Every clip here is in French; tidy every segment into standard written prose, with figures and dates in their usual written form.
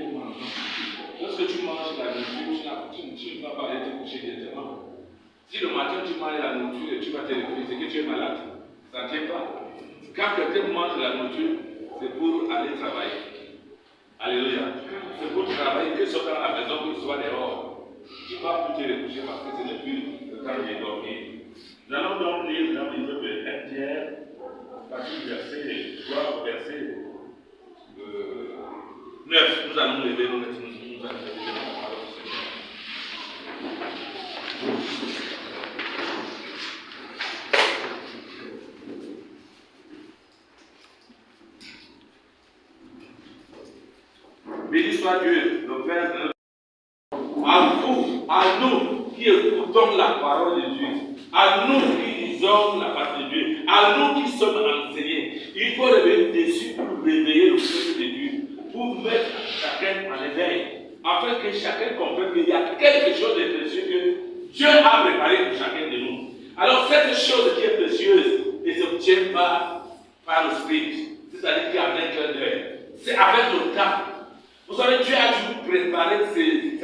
pour manger. Lorsque tu manges la nourriture, tu ne vas pas aller te coucher directement. Si le matin tu manges la nourriture et tu vas te réveiller, c'est que tu es malade. Ça ne tient pas. Quand quelqu'un mange la nourriture, c'est pour aller travailler. Alléluia. C'est pour travailler, que ce soit dans la maison, que ce soit dehors. Tu ne vas plus te recoucher parce que ce n'est plus le temps de dormir. Nous allons donc lire dans le livre de 1 Pierre, à partir du verset 3 au verset 9. Nous allons lever nous allons lever la parole du Seigneur. Béni soit Dieu, le Père de notre... À nous qui écoutons la parole de Dieu, à nous qui lisons la parole de Dieu, à nous qui sommes enseignés, il faut revenir dessus pour réveiller le peuple de Dieu, pour mettre chacun en éveil, afin que chacun comprenne qu'il y a quelque chose de précieux que Dieu a préparé pour chacun de nous. Alors cette chose qui est précieuse ne s'obtient pas par le spirit, c'est-à-dire qu'avec un d'œil, c'est avec le temps. Vous savez, Dieu a dû préparer ces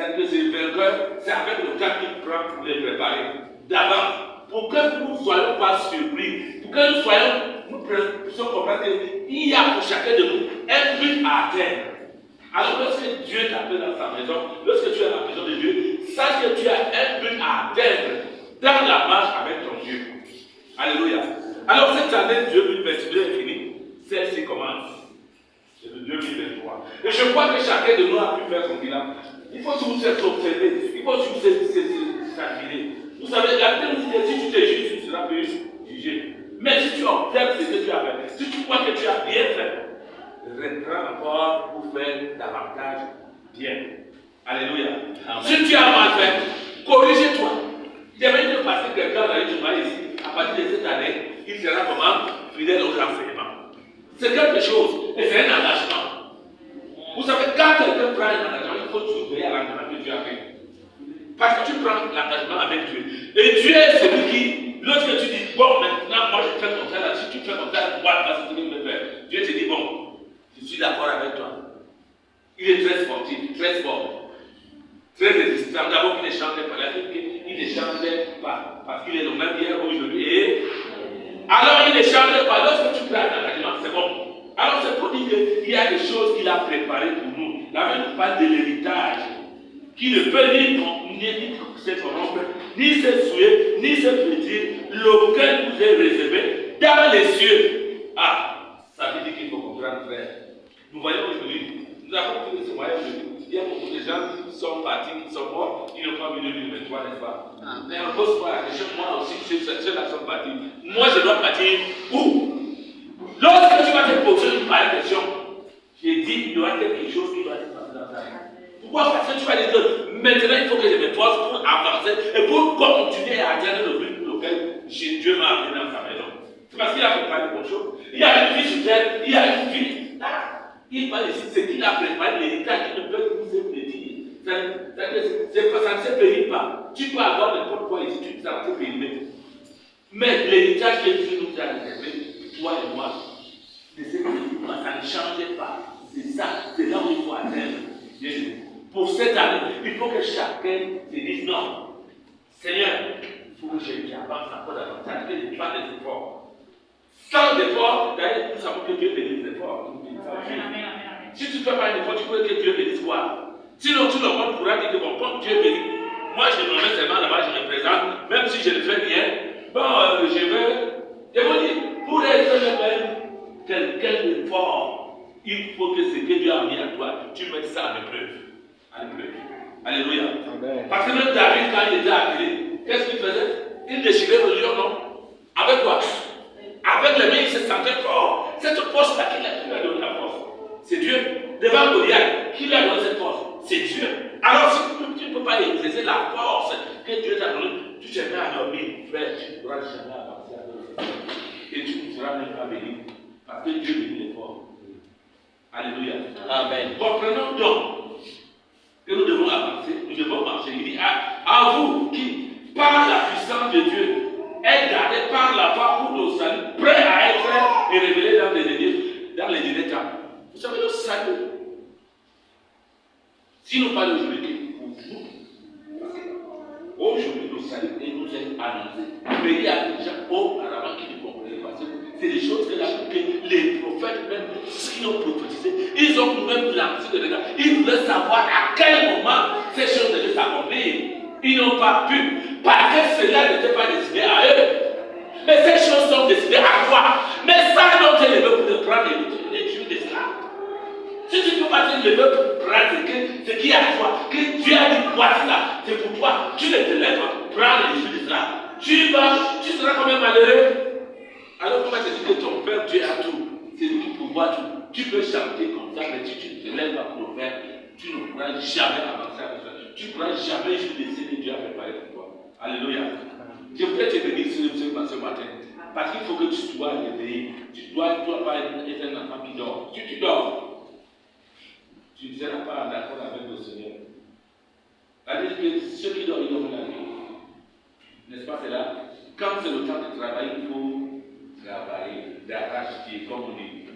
vainqueurs, c'est avec le temps qu'il prend pour les préparer d'avance, pour que nous ne soyons pas surpris, pour que nous puissions comprendre qu'il y a pour chacun de nous un but à atteindre. Alors lorsque Dieu t'appelle dans sa maison, lorsque tu es dans la maison de Dieu, sache que tu as un but à atteindre dans la marche avec ton Dieu. Alléluia. Alors cette année 2022 est finie, celle-ci commence. C'est le 2023. Et je crois que chacun de nous a pu faire son bilan. Il faut toujours s'observer, il faut toujours s'admirer. Vous savez, la Bible dit que si tu te juges, tu seras plus jugé. Mais si tu observes ce que tu as fait, si tu crois que tu as bien fait, reprends encore pour faire davantage bien. Alléluia. Amen. Si tu as mal fait, corrige-toi. J'aimerais te passer quelqu'un dans le journal ici, à partir de cette année, il sera comment fidèle aux enseignements. C'est quelque chose, et c'est un engagement. Vous savez, quand quelqu'un prend un engagement, il faut toujours veiller à l'engagement que Dieu a fait. Parce que tu prends l'engagement avec Dieu. Et Dieu est celui qui, lorsque tu dis, bon, maintenant, moi je fais ton temps là, si tu fais ton temps, moi, c'est ce qu'il me fait. Dieu te dit, bon, je suis d'accord avec toi. Il est très sportif, très sport, très résistant. D'abord, il ne chantait pas, il ne chantait pas, parce qu'il est le même hier, aujourd'hui, et alors il ne chantait pas. Lorsque tu prends un engagement, c'est bon. Alors c'est pour dire qu'il y a des choses qu'il a préparées pour nous. La Bible parle de l'héritage, qui ne peut ni se corrompre, ni se souiller, ni se pétrir, lequel vous est réservé dans les cieux. Ah, ça veut dire qu'il faut comprendre, frère. Nous voyons aujourd'hui, nous avons vu ce moyen aujourd'hui. Il y a beaucoup de gens qui sont partis, qui sont morts, qui n'ont pas vu le 2023, n'est-ce pas? Mais on pose pas la question, moi aussi, ceux-là sont partis. Moi, je dois partir où? Lorsque tu vas te poser une pareille question, j'ai dit, il y aura quelque chose qui doit se passer dans ta vie. Pourquoi? Parce que tu vas dire, maintenant, il faut que je me force pour avancer et pour continuer à atteindre le but pour lequel Dieu m'a amené dans sa maison. C'est parce qu'il a préparé de bonnes choses. Il y a une vie sur terre, il y a une vie. Il parle ici, c'est qu'il a préparé l'héritage qui ne peut que vous éprouver. Ça ne se pérille pas. Tu peux avoir n'importe quoi ici, ça va se périller. Mais l'héritage que Dieu nous a réservé, toi et moi, de ce que ça ne change pas. C'est ça, c'est là où il faut atteindre. Pour cette année, il faut que chacun se dise non. Seigneur, il faut que j'avance encore davantage, que je fasse des efforts. Sans effort, d'ailleurs, nous savons que Dieu bénit les efforts. Si tu ne fais pas un effort, tu peux que Dieu bénisse quoi? Sinon, tout le monde pourra dire que bon, comme Dieu bénit, moi je me mets seulement là-bas, je me présente, même si je ne fais rien, bon, je veux dire, pour être même quelqu'un effort, il faut que ce que Dieu a mis à toi, tu mettes ça à l'épreuve. Alléluia. Amen. Parce que même David, quand il était appelé, qu'est-ce qu'il faisait? Il déchirait le lion, non? Avec quoi? Avec les mains, il se sentait fort. Cette force-là, qui lui a donné la force? C'est Dieu. Devant Goliath, qui lui a donné cette force? C'est Dieu. Alors, si tu ne peux pas exercer la force que Dieu t'a donnée, tu te mets à dormir, frère, tu ne pourras jamais avancer à l'autre. Et tu ne seras même pas béni. Parce que Dieu bénit les forts. Alléluia. Amen. Comprenons donc que nous devons avancer, nous devons marcher. Il dit à vous qui, par la puissance de Dieu, êtes gardés par la foi pour le salut, prêts à être et révélés dans les derniers temps. Vous savez, le salut, qui nous parle aujourd'hui que pour nous, aujourd'hui le salut nous est annoncé. Mais il y a des gens auparavant qui ne comprenaient pas. C'est des choses que les prophètes, même qui ont prophétisé, ils ont même lancé de regard. Ils voulaient savoir à quel moment ces choses devaient s'accomplir. Ils n'ont pas pu, parce que cela n'était pas destiné à eux. Mais ces choses sont destinées à toi. Mais ça, non, tu es levé pour te prendre les dieux d'esclaves. Si tu ne peux pas te lever pour prendre ce qui est à toi, que Dieu a dit, voici là, c'est pour toi, tu ne te lèves pas pour prendre les dieux d'esclaves. Tu seras quand même malheureux. Alors comment te dit que ton Père Dieu a tout, c'est lui qui pourvoit tout. Tu peux chanter comme ça, mais si tu ne te lèves pas pour le faire, tu ne pourras jamais avancer avec ça. Tu ne pourras jamais juste laisser que Dieu a préparé pour toi. Alléluia. Je voudrais te bénir ce matin. Parce qu'il faut que tu sois réveillé. Tu ne dois pas être un enfant qui dort. Si tu dors, tu ne seras pas d'accord avec le Seigneur. C'est-à-dire que ceux qui dorment, ils dorment la nuit. N'est-ce pas cela? Quand c'est le temps de travailler, il faut travailler, d'arracher, comme on dit.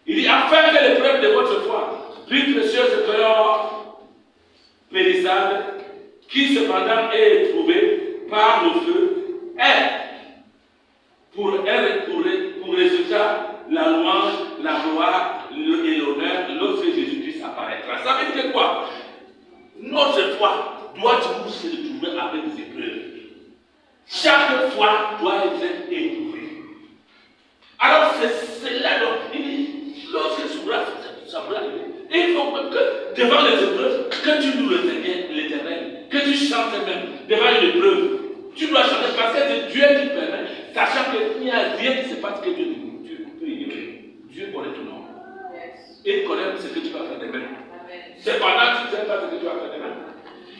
Il dit, afin que l'épreuve de votre foi, plus précieuse que l'or périssable, qui cependant est éprouvée par le feu, est pour résultat la louange, la gloire et l'honneur lorsque Jésus-Christ apparaîtra. Ça veut dire quoi? Notre foi doit toujours se retrouver avec des épreuves. Chaque foi doit être éprouvée. Alors c'est là donc, il dit, lorsque ça va arriver, il faut même que devant les épreuves, que tu loues l'Éternel, que tu chantes même devant une épreuve. Tu dois chanter parce que c'est Dieu qui permet, sachant qu'il n'y a rien qui se passe que Dieu peut ignorer. Dieu connaît ton nom. Il connaît ce que tu vas faire demain. Cependant, tu ne sais pas ce que tu vas faire demain.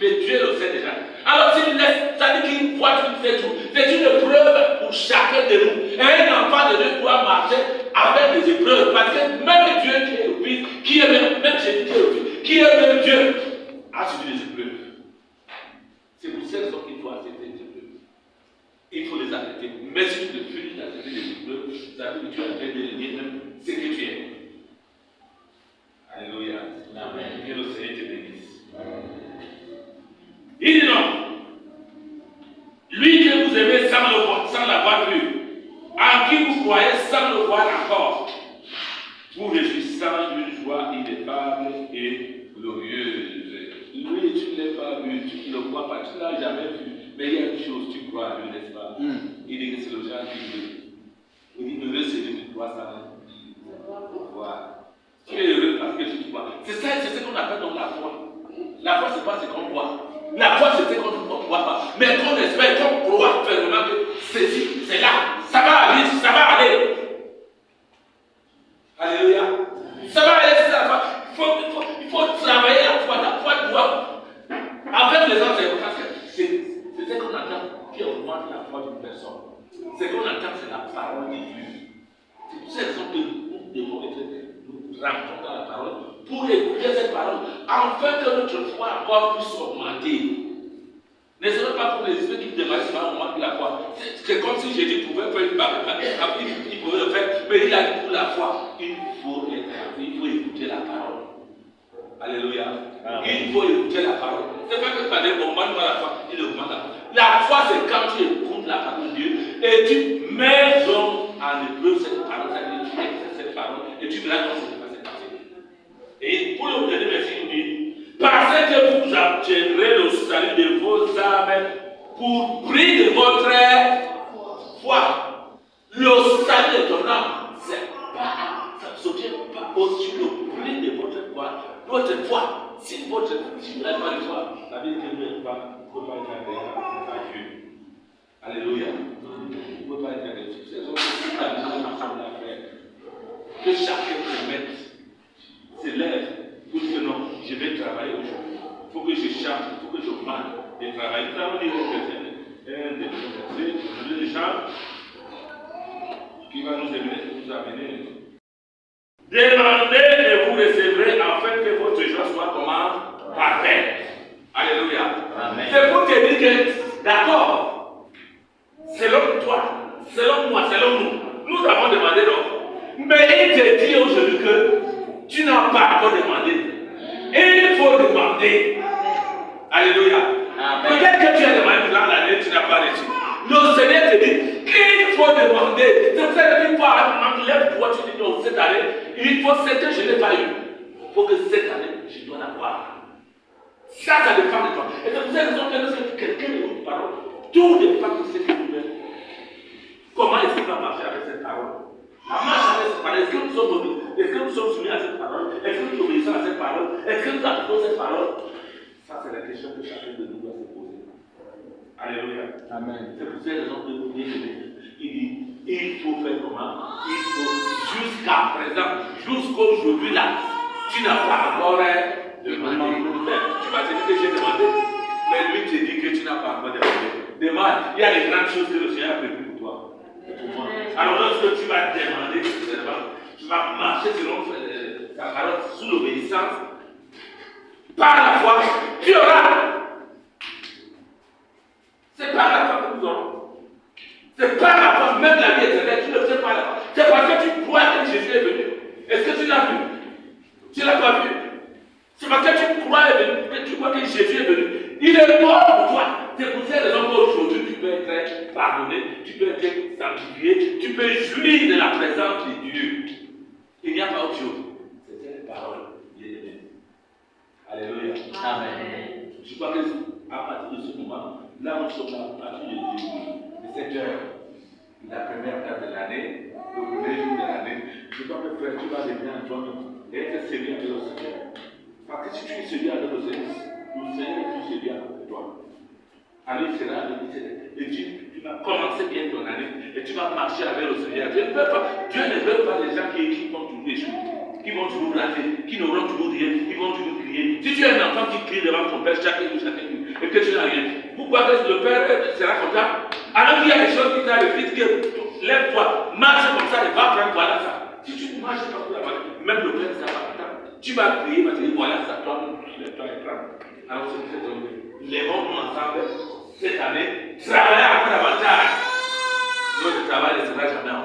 Mais Dieu le sait déjà. Alors s'il laisse, ça dit qu'il voit qu'il fait tout. C'est une preuve pour chacun de nous. Et un enfant de Dieu doit marcher avec des épreuves. Parce que même Dieu qui est le Fils, qui est même Jésus qui est le Fils, qui est même Dieu, a subi des épreuves. C'est pour cette raison qu'il faut accepter les épreuves. Il faut les accepter. Mais si tu refuses d'accepter les épreuves, ça veut dire que tu as fait de renier même ce que tu es. Alléluia. Amen. Que le Seigneur te bénisse. Il dit non. Lui que vous aimez sans l'avoir vu, en qui vous croyez sans le voir encore, vous réjouissant d'une joie ineffable et glorieuse. Lui, tu ne l'as pas vu, tu ne le vois pas, tu ne l'as jamais vu, mais il y a une chose, tu crois à lui, n'est-ce pas? Il dit que c'est le genre qui veut. Il dit heureux c'est lui qui croit sans le voir. Tu es heureux parce que tu crois. C'est ça, c'est ce qu'on appelle donc la foi. La foi, ce n'est pas ce qu'on voit. La foi, c'est ce qu'on ne voit pas. Mais qu'on espère, qu'on croit fermement que ceci, c'est là. Ça va aller, ça va aller. Alléluia. Ça va aller, c'est la foi. Il faut travailler la foi. La foi doit. Avec les autres, parce que c'est ce qu'on entend qui augmente la foi d'une personne. Ce qu'on entend, c'est la parole de Dieu. C'est pour cette raison que nous devons nous rencontrer dans la parole pour écouter cette parole, afin que notre foi encore puisse augmenter. Ne serait pas comme les esprits qui démarrent par un moment de la foi. C'est comme si Jésus pouvait faire une barre, il pouvait le faire, mais il a dit pour la foi, il faut écouter la parole. Alléluia. Il faut écouter la parole. C'est pas que par des moments de la foi, il augmente la foi. La foi, c'est quand tu écoutes la parole de Dieu et tu mets donc en épreuve cette parole, c'est-à-dire tu exerces cette parole et tu verras comment ça va se passer. Et pour le dernier verset, il dit, parce que vous obtiendrez le salut de vos âmes pour prix de votre foi. Le salut de ton âme, ça ne s'obtient pas au-dessus du prix de votre foi. Votre foi, si vous n'avez pas de foi, ça veut dire que vous ne pouvez pas être agréable à Dieu. Alléluia. Vous ne pouvez pas être agréable. C'est ce que la mission ensemble à faire. Que chacun se mette, se lève pour dire non, je vais travailler aujourd'hui. Il faut que je chante, il faut que je marque de travail. Nous allons lire un des gens qui va nous amener. Demandez et vous recevrez afin que votre joie soit comment? Parfaite. Alléluia. Amen. C'est pour te dire que, d'accord, selon toi, selon moi, selon nous, nous avons demandé donc. Mais il te dit aujourd'hui que tu n'as pas encore demandé. Et il faut demander. Alléluia. Peut-être que tu as demandé dans l'année, tu n'as pas reçu. Le Seigneur te dit qu'il faut demander. C'est pour ça qu'il faut lève-toi, tu dis non, cette année, il faut ce que je n'ai pas eu. Il faut que cette année, je dois l'avoir. Ça dépend de toi. Et c'est pour cette raison que lorsque quelqu'un écoute une parole, tout dépend de ce que tu veux. Comment est-ce qu'il va marcher avec cette parole? La marche avec cette parole, est-ce que nous sommes soumis à cette parole? Est-ce que nous obéissons à cette parole? Est-ce que nous appliquons cette parole? Ça, c'est la question que chacun de nous doit se poser. Alléluia. Amen. C'est pour cette raison que nous il dit, il faut faire comment? Il faut, jusqu'à présent, jusqu'aujourd'hui là, tu n'as pas encore demandé. Tu vas te dire que j'ai demandé, mais lui te dit que tu n'as pas encore demandé. Demande, il y a des grandes choses que le Seigneur a prévues pour toi. Alors lorsque tu vas demander, tu vas marcher selon ta parole, sous l'obéissance, par la foi, tu auras. C'est par la foi que nous aurons. C'est par la foi, même la vie éternelle, tu le sais par la foi. C'est parce que tu crois que Jésus est venu. Est-ce que tu l'as vu? Tu ne l'as pas vu? C'est parce que tu crois que tu crois que Jésus est venu. Il est mort pour toi. C'est pour cette raison qu'aujourd'hui tu peux être pardonné, tu peux être sanctifié, tu peux jouir de la présence de Dieu. Il n'y a pas autre chose. C'est cette parole de Dieu. Alléluia. Amen. Je crois qu'à partir de ce moment, là nous sommes à partir de cette heure, la première date de l'année, le premier jour de l'année, je crois que frère, tu vas devenir un homme et être sérieux avec le Seigneur. Parce que si tu es sérieux avec le Seigneur est plus sérieux avec toi. Année sera et tu vas commencer bien ton année et tu vas marcher avec le Seigneur. Dieu ne veut pas les gens qui vont toujours échouer, qui vont toujours rater, qui n'auront toujours rien, qui vont toujours crier. Si tu es un enfant qui crie devant ton père chaque jour, et que tu n'as rien, pourquoi est-ce que le père sera content? Alors qu'il y a des choses qui t'arrivent, que lève-toi, marche comme ça et va prendre, voilà ça. Si tu marches comme ça, même le père ne sera pas content. Tu vas crier, va te dire, voilà ça, toi, lève-toi et prends. Alors c'est cette année. Lèvons-nous ensemble cette année, travailler encore davantage. Notre travail ne sera jamais en